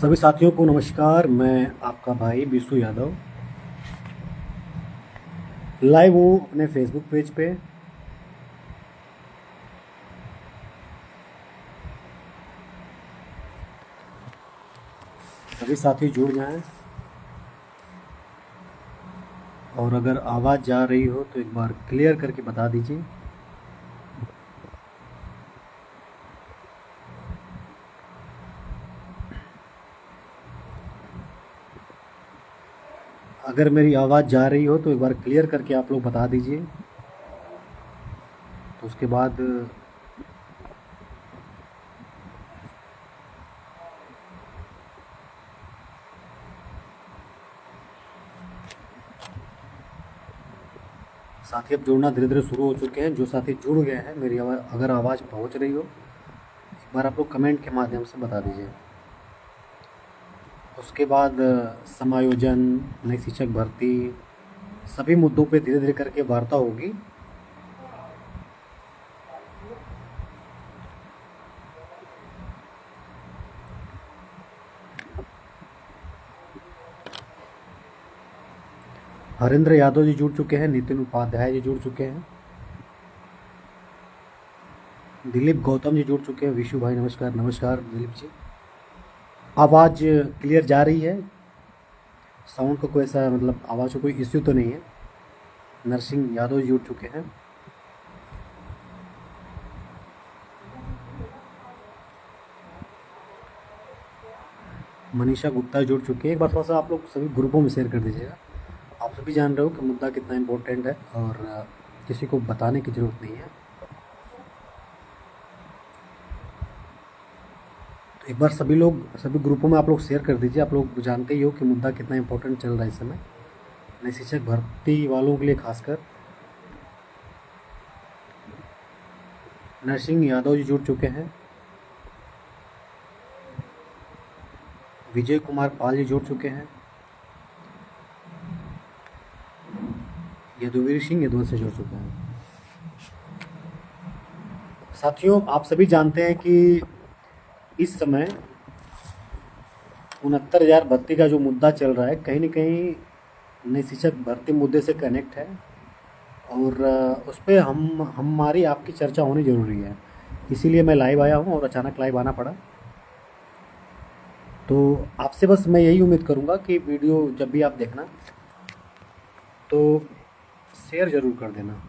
सभी साथियों को नमस्कार। मैं आपका भाई बिशु यादव लाइव हूँ अपने फेसबुक पेज पे। सभी साथी जुड़ जाएं और अगर आवाज़ जा रही हो तो एक बार क्लियर करके बता दीजिए। अगर मेरी आवाज़ जा रही हो तो एक बार क्लियर करके आप लोग बता दीजिए। तो उसके बाद साथी अब जुड़ना धीरे धीरे शुरू हो चुके हैं। जो साथी जुड़ गए हैं, मेरी आवाज़ अगर आवाज़ पहुंच रही हो एक बार आप लोग कमेंट के माध्यम से बता दीजिए। उसके बाद समायोजन, नई शिक्षक भर्ती, सभी मुद्दों पे धीरे धीरे करके वार्ता होगी। हरेंद्र यादव जी जुड़ चुके हैं, नितिन उपाध्याय जी जुड़ चुके हैं, दिलीप गौतम जी जुड़ चुके हैं। विशु भाई नमस्कार। नमस्कार दिलीप जी। आवाज़ क्लियर जा रही है? साउंड का कोई ऐसा मतलब आवाज़ का कोई इश्यू तो नहीं है? नरसिंह यादव जी जुड़ चुके हैं। मनीषा गुप्ता जुड़ चुके हैं। एक बार थोड़ा सा आप लोग सभी ग्रुपों में शेयर कर दीजिएगा। आप सभी जान रहे हो कि मुद्दा कितना इम्पोर्टेंट है और किसी को बताने की ज़रूरत नहीं है। तो एक बार सभी लोग सभी ग्रुपों में आप लोग शेयर कर दीजिए। आप लोग जानते ही हो कि मुद्दा कितना इम्पोर्टेंट चल रहा है इस समय, नई शिक्षक भर्ती वालों के लिए खासकर। नरसिंह यादव जी जुड़ चुके हैं, विजय कुमार पाल जी जुड़ चुके हैं, यदुवीर सिंह यदुवंश से जुड़ चुके हैं। साथियों, आप सभी जानते हैं कि इस समय 69,000 भर्ती का जो मुद्दा चल रहा है कहीं न कहीं नई शिक्षक भर्ती मुद्दे से कनेक्ट है और उस पर हमारी आपकी चर्चा होनी ज़रूरी है। इसीलिए मैं लाइव आया हूँ और अचानक लाइव आना पड़ा। तो आपसे बस मैं यही उम्मीद करूँगा कि वीडियो जब भी आप देखना तो शेयर ज़रूर कर देना।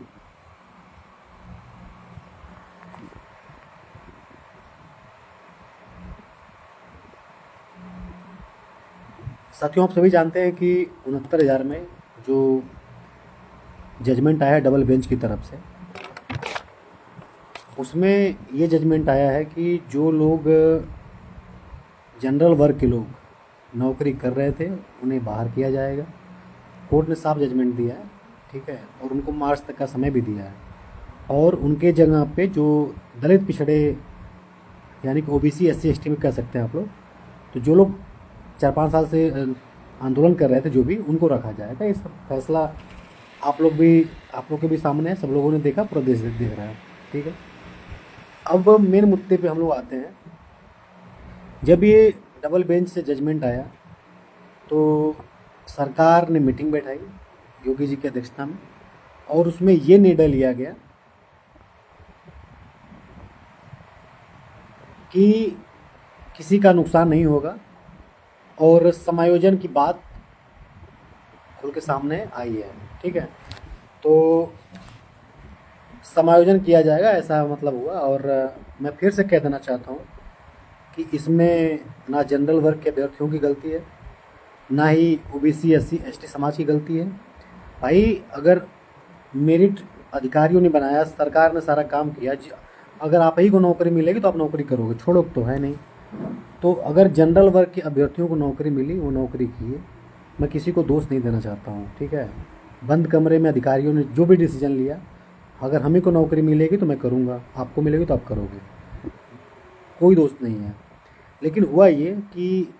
साथियों, आप सभी जानते हैं कि 69,000 में जो जजमेंट आया है डबल बेंच की तरफ से, उसमें ये जजमेंट आया है कि जो लोग जनरल वर्ग के लोग नौकरी कर रहे थे उन्हें बाहर किया जाएगा। कोर्ट ने साफ जजमेंट दिया है, ठीक है, और उनको मार्च तक का समय भी दिया है। और उनके जगह पे जो दलित पिछड़े यानी कि ओबीसी SC ST में कह सकते हैं आप लोग, तो जो लोग 4-5 साल से आंदोलन कर रहे थे जो भी, उनको रखा जाएगा। ये सब फैसला आप लोग के भी सामने है, सब लोगों ने देखा, पूरा देश देख रहा है, ठीक है। अब मेन मुद्दे पे हम लोग आते हैं। जब ये डबल बेंच से जजमेंट आया तो सरकार ने मीटिंग बैठाई योगी जी की अध्यक्षता में और उसमें ये निर्णय लिया गया कि किसी का नुकसान नहीं होगा और समायोजन की बात खुल के सामने आई है, ठीक है। तो समायोजन किया जाएगा ऐसा मतलब हुआ। और मैं फिर से कह देना चाहता हूँ कि इसमें ना जनरल वर्ग के अभ्यर्थियों की गलती है, ना ही ओबीसी SC ST समाज की गलती है। भाई, अगर मेरिट अधिकारियों ने बनाया, सरकार ने सारा काम किया, अगर आप ही को नौकरी मिलेगी तो आप नौकरी करोगे, छोड़ो तो है नहीं। तो अगर जनरल वर्ग के अभ्यर्थियों को नौकरी मिली, वो नौकरी किए, मैं किसी को दोष नहीं देना चाहता हूँ, ठीक है। बंद कमरे में अधिकारियों ने जो भी डिसीजन लिया, अगर हम ही को नौकरी मिलेगी तो मैं करूँगा, आपको मिलेगी तो आप करोगे, कोई दोष नहीं है। लेकिन हुआ ये कि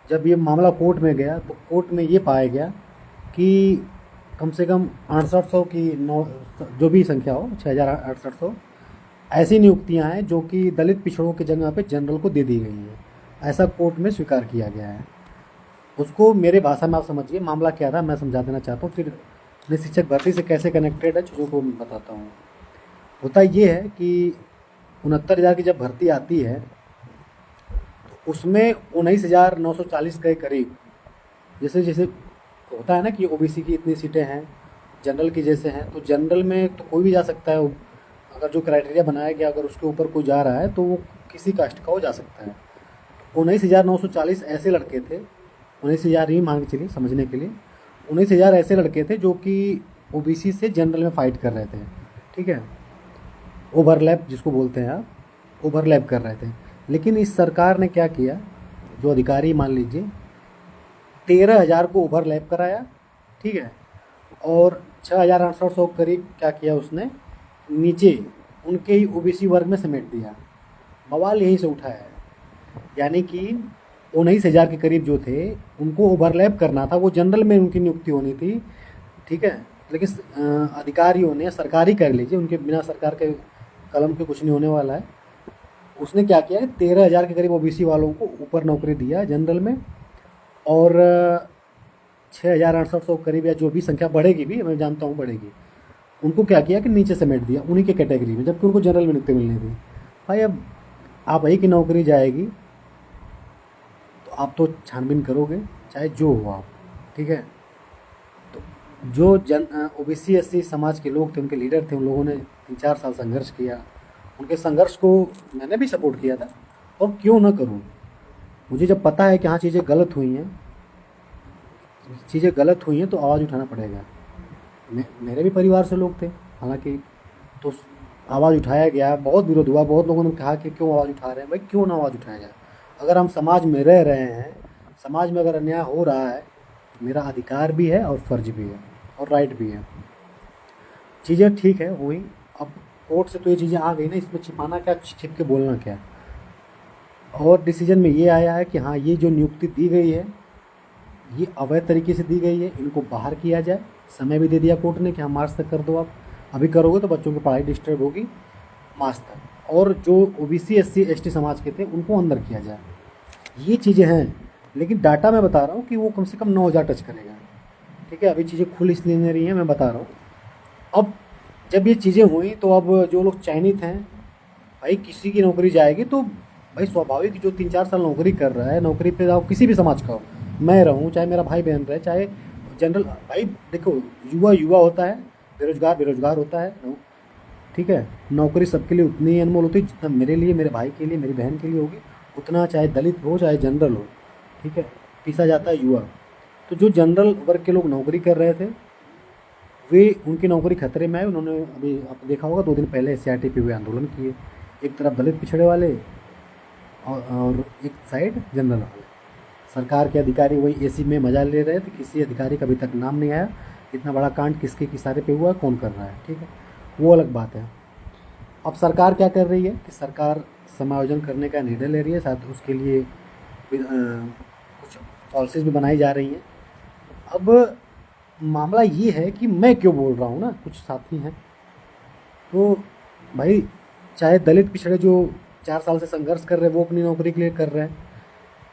जब ये मामला कोर्ट में गया तो कोर्ट में ये पाया गया कि कम से कम 6800 की जो भी संख्या हो, 6,800 ऐसी नियुक्तियां हैं जो कि दलित पिछड़ों की जगह पे जनरल को दे दी गई हैं। ऐसा कोर्ट में स्वीकार किया गया है। उसको मेरे भाषा में आप समझिए मामला क्या था, मैं समझा देना चाहता हूँ, फिर अपने शिक्षक भर्ती से कैसे कनेक्टेड है चीज़ों को मैं बताता हूँ। होता ये है कि 69,000 की जब भर्ती आती है तो उसमें 19,940 के करीब, जैसे जैसे होता है ना कि ओबीसी की इतनी सीटें हैं, जनरल की जैसे हैं, तो जनरल में तो कोई भी जा सकता है। अगर जो क्राइटेरिया बनाया गया अगर उसके ऊपर कोई जा रहा है तो वो किसी कास्ट का हो जा सकता है। 19,940 ऐसे लड़के थे, 19,000 ही मान के चलिए समझने के लिए, 19,000 ऐसे लड़के थे जो कि ओबीसी से जनरल में फाइट कर रहे थे। ठीक है, ओवरलैप जिसको बोलते हैं आप, ओवरलैप कर रहे थे। लेकिन इस सरकार ने क्या किया, जो अधिकारी मान लीजिए 13,000 को ओवरलैप कराया। ठीक है, और 6,800 करीब क्या किया उसने, नीचे उनके ही ओबीसी वर्ग में समेट दिया। बवाल यहीं से उठा है, यानी कि 19,000 के करीब जो थे उनको ओवरलैप करना था, वो जनरल में उनकी नियुक्ति होनी थी। ठीक है, लेकिन अधिकारियों ने, सरकारी कर लीजिए, उनके बिना सरकार के कलम के कुछ नहीं होने वाला है, उसने क्या किया है 13,000 के करीब ओबीसी वालों को ऊपर नौकरी दिया जनरल में, और 6,800 करीब या जो भी संख्या बढ़ेगी भी, मैं जानता हूँ बढ़ेगी, उनको क्या किया कि नीचे समेट दिया उन्हीं के कैटेगरी में, जबकि उनको जनरल में नियुक्ति मिलनी थी। भाई अब आप ही की नौकरी जाएगी तो आप तो छानबीन करोगे, चाहे जो हो आप। ठीक है, तो जो ओबीसी एससी समाज के लोग थे, उनके लीडर थे, उन लोगों ने 3-4 साल संघर्ष किया। उनके संघर्ष को मैंने भी सपोर्ट किया था, और क्यों ना करूं। मुझे जब पता है कि हाँ चीज़ें गलत हुई हैं, तो आवाज़ उठाना पड़ेगा। मेरे भी परिवार से लोग थे हालांकि, तो आवाज़ उठाया गया, बहुत विरोध हुआ, बहुत लोगों ने कहा कि क्यों आवाज़ उठा रहे हैं। भाई क्यों ना आवाज़ उठाया जाए, अगर हम समाज में रह रहे हैं, समाज में अगर अन्याय हो रहा है तो मेरा अधिकार भी है और फ़र्ज भी है और राइट भी है। चीज़ें ठीक है हुई, अब कोर्ट से तो ये चीज़ें आ गई ना, इसमें छिपाना क्या, छिप के बोलना क्या। और डिसीजन में ये आया है कि हाँ ये जो नियुक्ति दी गई है ये अवैध तरीके से दी गई है, इनको बाहर किया जाए। समय भी दे दिया कोर्ट ने कि हाँ मार्च तक कर दो, आप अभी करोगे तो बच्चों की पढ़ाई डिस्टर्ब होगी, मार्च तक। और जो ओबीसी एससी एसटी समाज के थे उनको अंदर किया जाए। ये चीज़ें हैं, लेकिन डाटा मैं बता रहा हूँ कि वो कम से कम 9,000 टच करेगा। ठीक है, अभी चीज़ें खुल इसलिए नहीं रही हैं, मैं बता रहा हूँ। अब जब ये चीज़ें हुई तो अब जो लोग चयनित हैं, भाई किसी की नौकरी जाएगी तो भाई स्वाभाविक, जो 3-4 साल नौकरी कर रहा है, नौकरी पे जाओ, किसी भी समाज का हो, मैं रहूँ चाहे मेरा भाई बहन रहे, चाहे जनरल, भाई देखो युवा युवा होता है, बेरोजगार बेरोजगार होता है। ठीक है, नौकरी सबके लिए उतनी अनमोल होती है जितना मेरे लिए, मेरे भाई के लिए, मेरी बहन के लिए होगी उतना, चाहे दलित हो चाहे जनरल हो। ठीक है, पीसा जाता है युवा। तो जो जनरल वर्ग के लोग नौकरी कर रहे थे, वे, उनकी नौकरी खतरे में है। उन्होंने अभी आपने देखा होगा 2 दिन पहले SCRT पे वे आंदोलन किए, एक तरफ दलित पिछड़े वाले और एक साइड जनरल वाले। सरकार के अधिकारी वही AC में मजा ले रहे थे, किसी अधिकारी का अभी तक नाम नहीं आया। इतना बड़ा कांड किसके किसारे पे हुआ, कौन कर रहा है, ठीक है, वो अलग बात है। अब सरकार क्या कर रही है कि सरकार समायोजन करने का निर्णय ले रही है, साथ उसके लिए कुछ पॉलिसीज़ भी बनाई जा रही हैं। अब मामला ये है कि मैं क्यों बोल रहा हूँ ना, कुछ साथी हैं तो भाई, चाहे दलित पिछड़े जो 4 साल से संघर्ष कर रहे हैं वो अपनी नौकरी के लिए कर रहे हैं,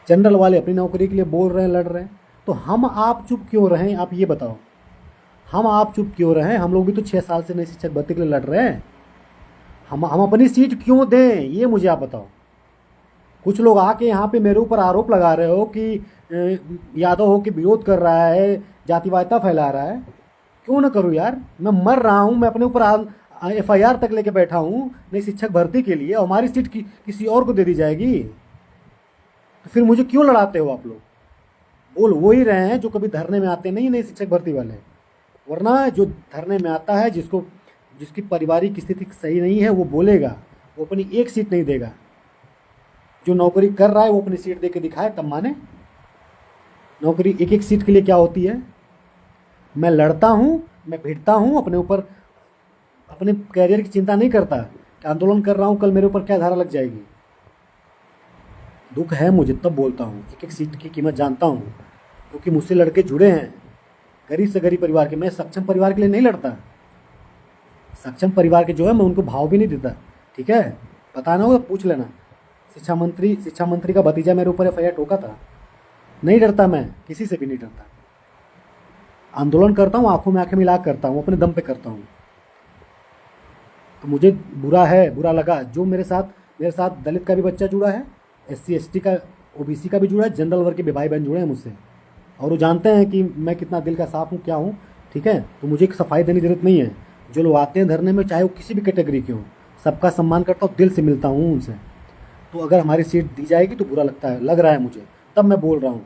जनरल वाले अपनी नौकरी के लिए बोल रहे हैं, लड़ रहे हैं, तो हम आप चुप क्यों रहें? आप ये बताओ, हम आप चुप क्यों रहें? हम लोग भी तो 6 साल से नई शिक्षक भर्ती के लिए लड़ रहे हैं। हम अपनी सीट क्यों दें, ये मुझे आप बताओ। कुछ लोग आके यहाँ पे मेरे ऊपर आरोप लगा रहे हो कि यादव हो के विरोध कर रहा है, जातिवादिता फैला रहा है। क्यों ना करूँ यार, मैं मर रहा हूँ, मैं अपने ऊपर FIR तक लेके बैठा हूँ नई शिक्षक भर्ती के लिए, और हमारी सीट किसी और को दे दी जाएगी, तो फिर मुझे क्यों लड़ाते हो आप लोग? बोल वो ही रहे हैं जो कभी धरने में आते नहीं नई शिक्षक भर्ती वाले, वरना जो धरने में आता है, जिसकी पारिवारिक स्थिति सही नहीं है, वो बोलेगा, वो अपनी एक सीट नहीं देगा। जो नौकरी कर रहा है वो अपनी सीट दे के दिखाए तब माने। नौकरी एक एक सीट के लिए क्या होती है? मैं लड़ता हूँ, मैं भिड़ता हूँ, अपने ऊपर अपने कैरियर की चिंता नहीं करता कि आंदोलन कर रहा हूँ, कल मेरे ऊपर क्या धारा लग जाएगी। दुख है मुझे तब बोलता हूँ, एक एक सीट की कीमत जानता हूँ, क्योंकि मुझसे लड़के जुड़े हैं गरीब से गरीब परिवार के। मैं सक्षम परिवार के लिए नहीं लड़ता, सक्षम परिवार के जो है मैं उनको भाव भी नहीं देता। ठीक है, पता ना हो तो पूछ लेना, शिक्षा मंत्री का भतीजा मेरे ऊपर एफआईआर ठोका था। नहीं डरता, मैं किसी से भी नहीं डरता। आंदोलन करता हूँ, आंखों में आंखें मिला करता हूँ, अपने दम पे करता हूँ। तो मुझे बुरा लगा जो मेरे साथ दलित का भी बच्चा जुड़ा है, SC ST का, OBC का भी जुड़ा है, जनरल वर्ग के भी भाई बहन जुड़े हैं मुझसे, और वो जानते हैं कि मैं कितना दिल का साफ हूँ, क्या हूँ। ठीक है, तो मुझे एक सफाई देने की जरूरत नहीं है। जो लोग आते हैं धरने में, चाहे वो किसी भी कैटेगरी के हों, सबका सम्मान करता हूँ, दिल से मिलता हूँ उनसे। तो अगर हमारी सीट दी जाएगी तो बुरा लग रहा है मुझे, तब मैं बोल रहा हूँ।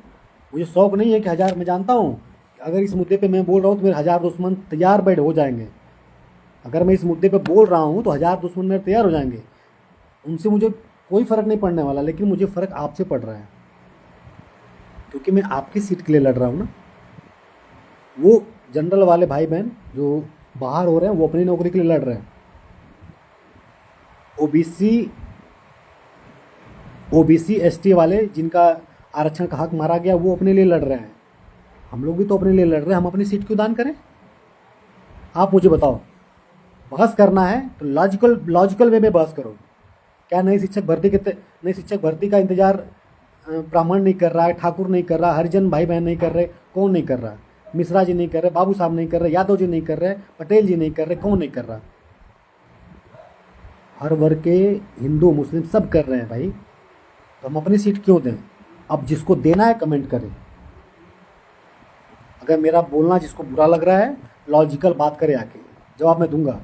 मुझे शौक नहीं है कि हज़ार, मैं जानता हूँ अगर इस मुद्दे पे मैं बोल रहा हूँ तो मेरे 1000 दुश्मन तैयार बैठ हो जाएंगे। अगर मैं इस मुद्दे पे बोल रहा हूँ तो 1000 दुश्मन मेरे तैयार हो जाएंगे। उनसे मुझे कोई फ़र्क नहीं पड़ने वाला, लेकिन मुझे फ़र्क आपसे पड़ रहा है, क्योंकि मैं आपकी सीट के लिए लड़ रहा हूँ ना। वो जनरल वाले भाई बहन जो बाहर हो रहे हैं वो अपनी नौकरी के लिए लड़ रहे हैं। ओबीसी ST वाले जिनका आरक्षण का हक मारा गया वो अपने लिए लड़ रहे हैं। हम लोग भी तो अपने लिए लड़ रहे हैं, हम अपनी सीट क्यों दान करें? आप मुझे बताओ। बहस करना है तो लॉजिकल वे में बहस करो। क्या नई शिक्षक भर्ती का इंतजार ब्राह्मण नहीं कर रहा है, ठाकुर नहीं कर रहा, हरिजन भाई बहन नहीं कर रहे? कौन नहीं कर रहा? मिश्रा जी नहीं कर रहे, बाबू साहब नहीं कर रहे, यादव जी नहीं कर रहे, पटेल जी नहीं कर रहे, कौन नहीं कर रहा? हर वर्ग के हिंदू मुस्लिम सब कर रहे हैं भाई। तो हम अपनी सीट क्यों दें? अब जिसको देना है कमेंट करें। अगर मेरा बोलना जिसको बुरा लग रहा है, लॉजिकल बात करे आके, जवाब मैं दूंगा।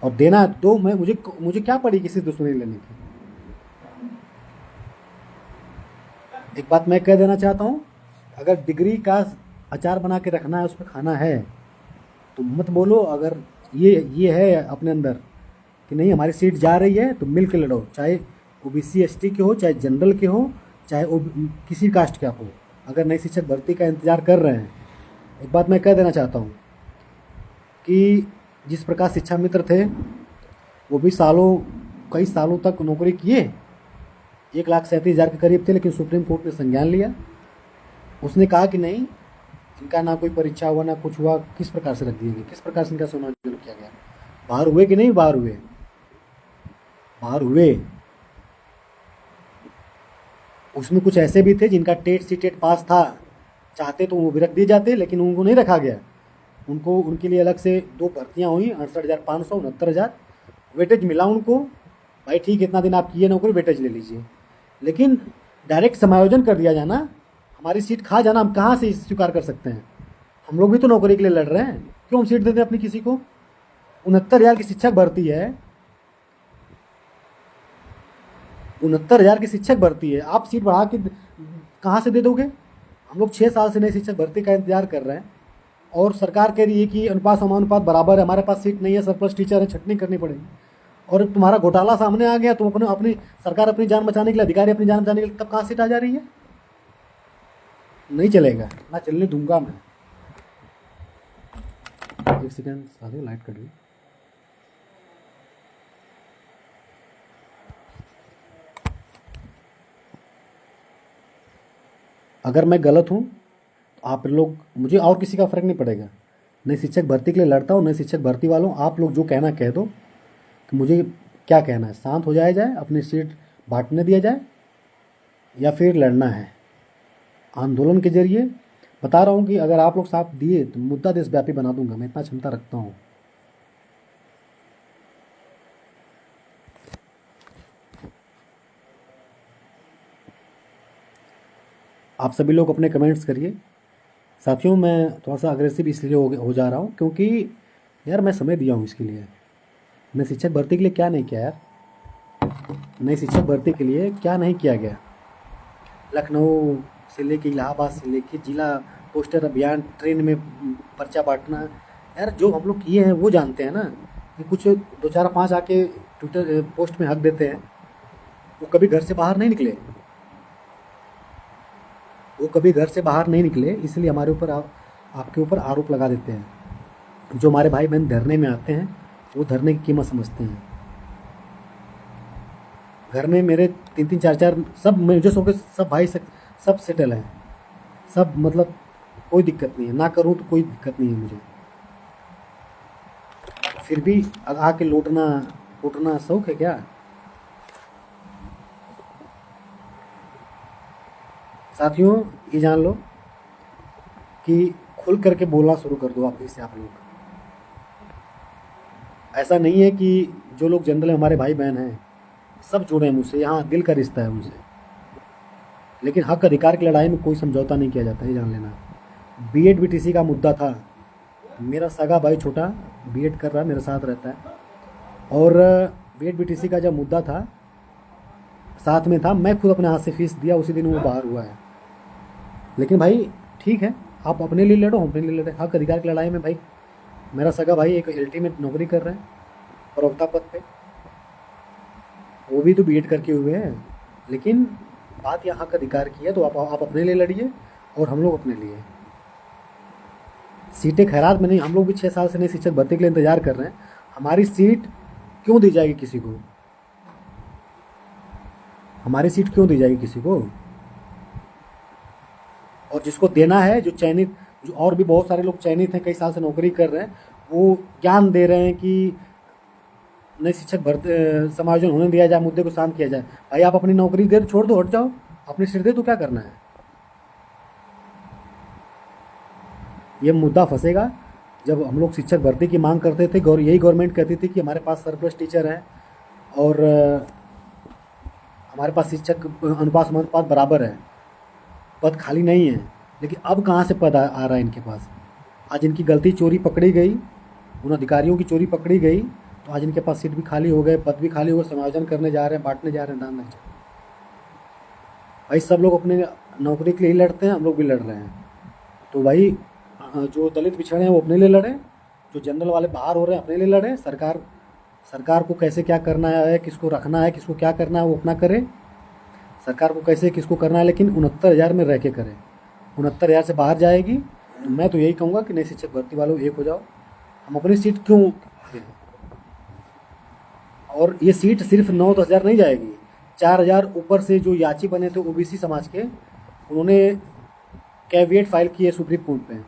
और देना है तो मुझे क्या पड़ी किसी दुश्मनी लेने की। एक बात मैं कह देना चाहता हूँ, अगर डिग्री का अचार बना के रखना है, उसमें खाना है, तो मत बोलो। अगर ये है अपने अंदर कि नहीं हमारी सीट जा रही है तो मिल के लड़ो, चाहे OBC ST के हो, चाहे जनरल के हो, चाहे किसी कास्ट के आप हो। अगर नई शिक्षक भर्ती का इंतज़ार कर रहे हैं, एक बात मैं कह देना चाहता हूँ कि जिस प्रकार शिक्षा मित्र थे वो भी कई सालों तक नौकरी किए, 1,37,000 के करीब थे, लेकिन सुप्रीम कोर्ट ने संज्ञान लिया। उसने कहा कि नहीं, इनका ना कोई परीक्षा हुआ ना कुछ हुआ, किस प्रकार से रख दिए गए, किस प्रकार से इनका समायोजन किया गया। बाहर हुए कि नहीं बाहर हुए? बाहर हुए। उसमें कुछ ऐसे भी थे जिनका टेट सीटेट पास था, चाहते तो वो भी रख दिए जाते, लेकिन उनको नहीं रखा गया। उनके लिए अलग से 2 भर्तियाँ हुई, 68,500, 69,000 वेटेज मिला उनको। भाई ठीक है, इतना दिन आप किए नौकरी, वेटेज ले लीजिए। लेकिन डायरेक्ट समायोजन कर दिया जाना, हमारी सीट खा जाना, हम कहाँ से स्वीकार कर सकते हैं? हम लोग भी तो नौकरी के लिए लड़ रहे हैं, क्यों हम सीट देते हैं अपनी किसी को? 69,000 की शिक्षक भर्ती है, 69,000 की शिक्षक भर्ती है, आप सीट बढ़ा के कहाँ से दे दोगे? हम लोग 6 साल से नई शिक्षक भर्ती का इंतजार कर रहे हैं, और सरकार कह रही है कि अनुपात समानुपात बराबर है, हमारे पास सीट नहीं है, सरप्लस टीचर है, छटनी करनी पड़ेगी। और तुम्हारा घोटाला सामने आ गया, तुम अपनी सरकार अपनी जान बचाने के लिए, अधिकारी अपनी जान बचाने के लिए, तब कहाँ सीट आ जा रही है? नहीं चलेगा, ना चलने दूंगा मैं। एक सेकंड, सारे लाइट कट गई। अगर मैं गलत हूँ तो आप लोग, मुझे और किसी का फ़र्क नहीं पड़ेगा। नई शिक्षक भर्ती के लिए लड़ता हूँ। नई शिक्षक भर्ती वालों, आप लोग जो कहना कह दो, कि मुझे क्या कहना है, शांत हो जाए, अपनी सीट बांटने दिया जाए, या फिर लड़ना है आंदोलन के जरिए। बता रहा हूँ कि अगर आप लोग साथ दिए तो मुद्दा देशव्यापी बना दूंगा, मैं इतना क्षमता रखता हूँ। आप सभी लोग अपने कमेंट्स करिए। साथियों, मैं थोड़ा सा अग्रेसिव इसलिए हो जा रहा हूँ क्योंकि यार मैं समय दिया हूँ इसके लिए। नई शिक्षक भर्ती के लिए क्या नहीं किया यार? नई शिक्षक भर्ती के लिए क्या नहीं किया गया? लखनऊ से लेके इलाहाबाद से लेके जिला पोस्टर अभियान, ट्रेन में पर्चा बांटना, यार जो हम लोग किए हैं वो जानते हैं ना। कि कुछ 2 4 5 आके ट्विटर पोस्ट में हक देते हैं, वो कभी घर से बाहर नहीं निकले, इसलिए हमारे ऊपर आपके ऊपर आरोप लगा देते हैं। जो हमारे भाई बहन धरने में आते हैं वो धरने की कीमत समझते हैं। घर में मेरे 3 4 सब मुझे सब भाई सब सेटल हैं, सब मतलब कोई दिक्कत नहीं है, ना करूँ तो कोई दिक्कत नहीं है मुझे। फिर भी आके लूटना शौक है क्या? साथियों, ये जान लो कि खुल करके बोलना शुरू कर दो आप ही से आप लोग। ऐसा नहीं है कि जो लोग जनरल हमारे भाई बहन हैं सब जुड़े हैं मुझसे, यहाँ दिल का रिश्ता है उनसे, लेकिन हक अधिकार की लड़ाई में कोई समझौता नहीं किया जाता, ये जान लेना। बीएड बीटीसी का मुद्दा था, मेरा सगा भाई छोटा बीएड कर रहा है, मेरे साथ रहता है, और बीएड बीटीसी का जब मुद्दा था साथ में था, मैं खुद अपने हाथ से फीस दिया, उसी दिन वो बाहर हुआ है। लेकिन भाई ठीक है, आप अपने लिए लड़ो, हम अपने लिए लड़े। हक अधिकार की लड़ाई में भाई मेरा सगा भाई एक एलटी में नौकरी कर रहे हैं, प्रवक्ता पद पे, वो भी तो बीएड करके हुए हैं। लेकिन बात यहाँ हक अधिकार की है, तो आप अपने लिए लड़िए और हम लोग अपने लिए। सीटें खैरात में नहीं, हम लोग भी 6 साल से नई शिक्षक भर्ती के लिए इंतजार कर रहे हैं। हमारी सीट क्यों दी जाएगी किसी को? हमारी सीट क्यों दी जाएगी किसी को? और जिसको देना है, जो चयनित, जो और भी बहुत सारे लोग चयनित हैं, कई साल से नौकरी कर रहे हैं, वो ज्ञान दे रहे हैं कि नई शिक्षक भर्ती समायोजन होने दिया जाए, मुद्दे को शांत किया जाए। भाई आप अपनी नौकरी दे छोड़ दो, हट जाओ, अपनी सीट दे तो क्या करना है? ये मुद्दा फंसेगा जब हम लोग शिक्षक भर्ती की मांग करते थे, यही गवर्नमेंट कहती थी कि हमारे पास सरप्लस टीचर हैं और हमारे पास शिक्षक अनुपात समानुपात बराबर है, पद खाली नहीं है। लेकिन अब कहाँ से पद आ रहा है इनके पास? आज इनकी गलती चोरी पकड़ी गई, उन अधिकारियों की चोरी पकड़ी गई, तो आज इनके पास सीट भी खाली हो गए, पद भी खाली हो गए, समायोजन करने जा रहे हैं, बांटने जा रहे हैं, दान दक्षिणा। भाई सब लोग अपने नौकरी के लिए लड़ते हैं, हम लोग भी लड़ रहे हैं। तो भाई जो दलित पिछड़े हैं वो अपने लिए लड़े, जो जनरल वाले बाहर हो रहे हैं अपने लिए लड़े। सरकार को कैसे क्या करना है, किसको रखना है, किसको क्या करना है, वो अपना करे। सरकार को कैसे किसको करना है, लेकिन 69,000 में रह के करें। 69,000 से बाहर जाएगी तो मैं तो यही कहूँगा कि नई शिक्षक भर्ती वालों एक हो जाओ। हम अपनी सीट क्यों, और ये सीट सिर्फ 9-10,000 नहीं जाएगी, 4,000 ऊपर से जो याची बने थे ओबीसी समाज के, उन्होंने कैविएट फाइल किए सुप्रीम कोर्ट पे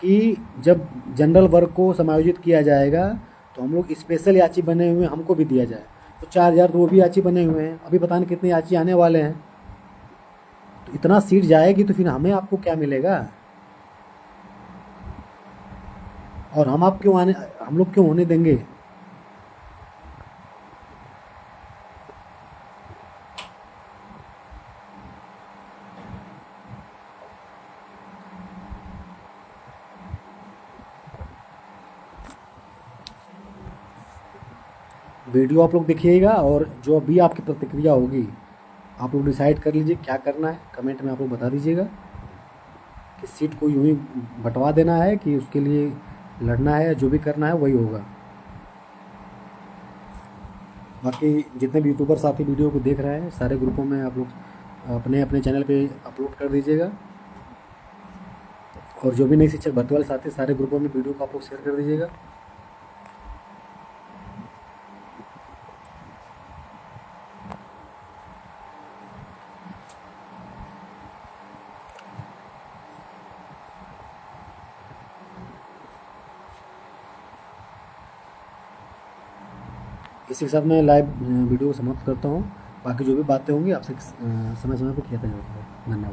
कि जब जनरल वर्ग को समायोजित किया जाएगा तो हम लोग स्पेशल याची बने हुए हमको भी दिया जाए। तो 4,000 तो वो भी याची बने हुए हैं, अभी पता नहीं कितने याची आने वाले हैं। तो इतना सीट जाएगी तो फिर हमें आपको क्या मिलेगा? और हम लोग क्यों होने देंगे? वीडियो आप लोग देखिएगा, और जो भी आपकी प्रतिक्रिया होगी आप लोग डिसाइड कर लीजिए क्या करना है। कमेंट में आप लोग बता दीजिएगा कि सीट को यूँ ही बंटवा देना है कि उसके लिए लड़ना है, जो भी करना है वही होगा। बाकी जितने भी यूट्यूबर साथी वीडियो को देख रहे हैं सारे ग्रुपों में आप लोग अपने अपने चैनल पे अपलोड कर दीजिएगा, और जो भी नई शिक्षक भर्ती वाले साथी सारे ग्रुपों में वीडियो को आप लोग शेयर कर दीजिएगा। इसी के साथ मैं लाइव वीडियो को समाप्त करता हूँ। बाकी जो भी बातें होंगी आपसे समय समय पर किया जाएगा। धन्यवाद।